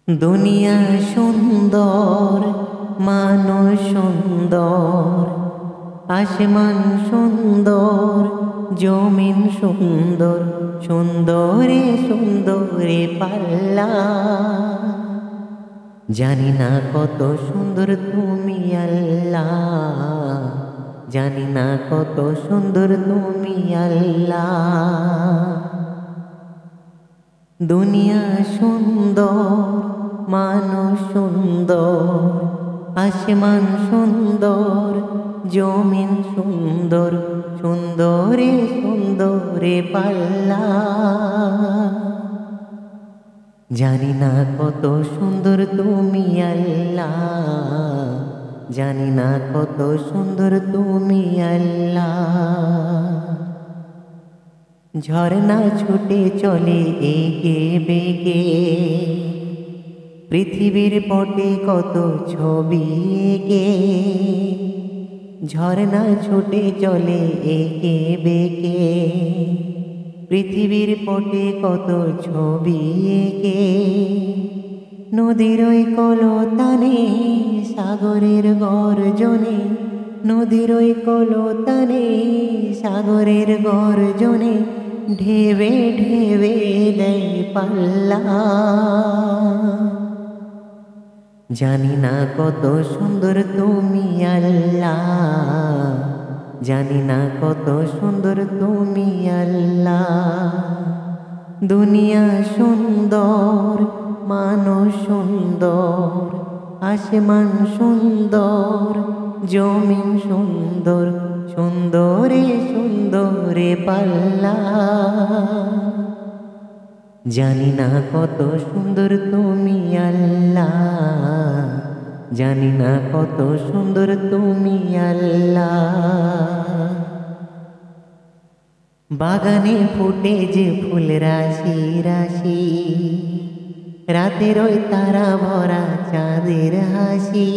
দুনিয়া সুন্দর, মানুষ সুন্দর, আসমান সুন্দর, জমিন সুন্দর, সুন্দরে সুন্দরে পাল্লা। জানি না কত সুন্দর তুমি আল্লাহ, জানি না কত সুন্দর তুমি আল্লাহ। দুনিয়া সুন্দর, মানুষ সুন্দর, আসমান সুন্দর, জমিন সুন্দর, সুন্দরে সুন্দরে পাল্লা। জানি না কত সুন্দর তুমি আল্লাহ, জানি না কত সুন্দর তুমি আল্লাহ। ঝরনা ছুটে চলে এগে বেগে, পৃথিবীর পটে কত ছবি এঁকে। ঝরনা ছুটে চলে এগে বেগে, পৃথিবীর পটে কত ছবি এঁকে। নদীর ওই কলতানে, সাগরের গর্জনে, নদীর ওই কলতানে, সাগরের গর্জনে, ঢেবে ঢেবে দেয় পাল্লা। জানি না কত সুন্দর তুমি আল্লাহ, জানি না কত সুন্দর তুমি আল্লাহ। দুনিয়া সুন্দর, মানুষ সুন্দর, আসমান সুন্দর, জমিন সুন্দর, সুন্দরে সুন্দরে পাল্লা। জানি না কত সুন্দর তুমি আল্লাহ, জানি না কত সুন্দর তুমি আল্লাহ। বাগানে ফুটে যে ফুল রাশি রাশি, রাতের ওই তারা ভরা চাঁদের হাসি।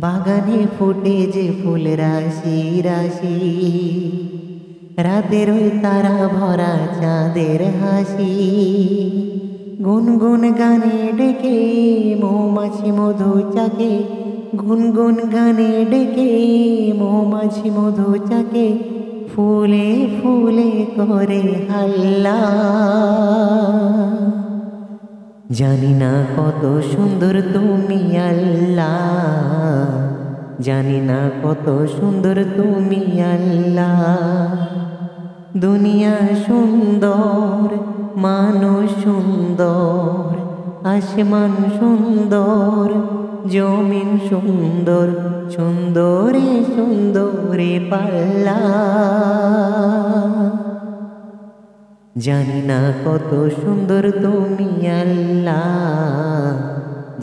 বাগানে ফুটে যে ফুল রাশি রাশি, রাতের ওই তারা ভরা চাঁদের হাসি। গুনগুন গানে ডেকে মৌমাছি মধু চাকে, গুনগুন গানে ডেকে মৌমাছি মধু চাকে। ফুলে ফুলে করে হাল্লা। জানি না কত সুন্দর তুমি আল্লাহ, জানি না কত সুন্দর তুমি আল্লাহ। দুনিয়া সুন্দর, মানুষ সুন্দর, আসমান সুন্দর, জমিন সুন্দর, সুন্দরে সুন্দরে পাল্লা। জানি না কত সুন্দর তুমি আল্লাহ,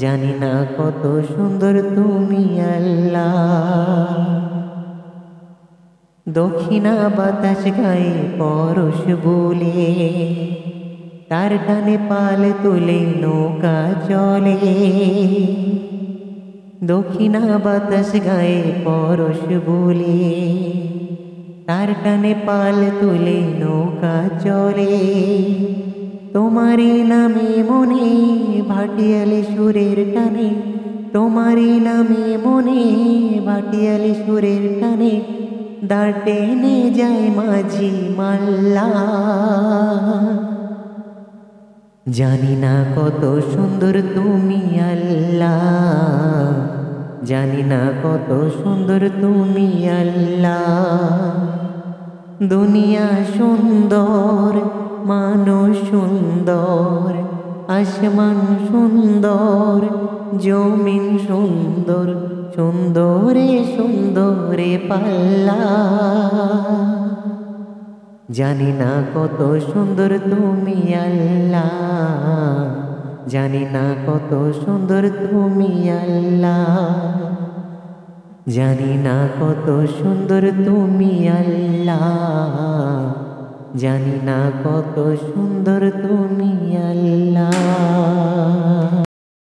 জানি না কত সুন্দর তুমি আল্লাহ। দক্ষিণা বাতাস গায়ে পরশ বলে, তার টানে পাল তুলে নৌকা চলে। দক্ষিণা বাতাস গায়ে পরশ বলে, তার টানে পাল তুলে নৌকা চলে। তোমারই নামে মনে ভাটিয়ালি সুরের টানে, তোমারই নামে মনে ভাটিয়ালি সুরের টানে। দাঁড় টেনে যায় মাঝি মাল্লা। জানি না কত সুন্দর তুমি আল্লাহ, জানি না কত সুন্দর তুমি আল্লাহ। দুনিয়া সুন্দর, মানুষ সুন্দর, আসমান সুন্দর, জমিন সুন্দর, সুন্দরে সুন্দরে পাল্লা। জানি না কত সুন্দর তুমি আল্লাহ, জানি না কত সুন্দর তুমি আল্লাহ। জানি না কত সুন্দর তুমি আল্লাহ, জানি না কত সুন্দর তুমি আল্লাহ।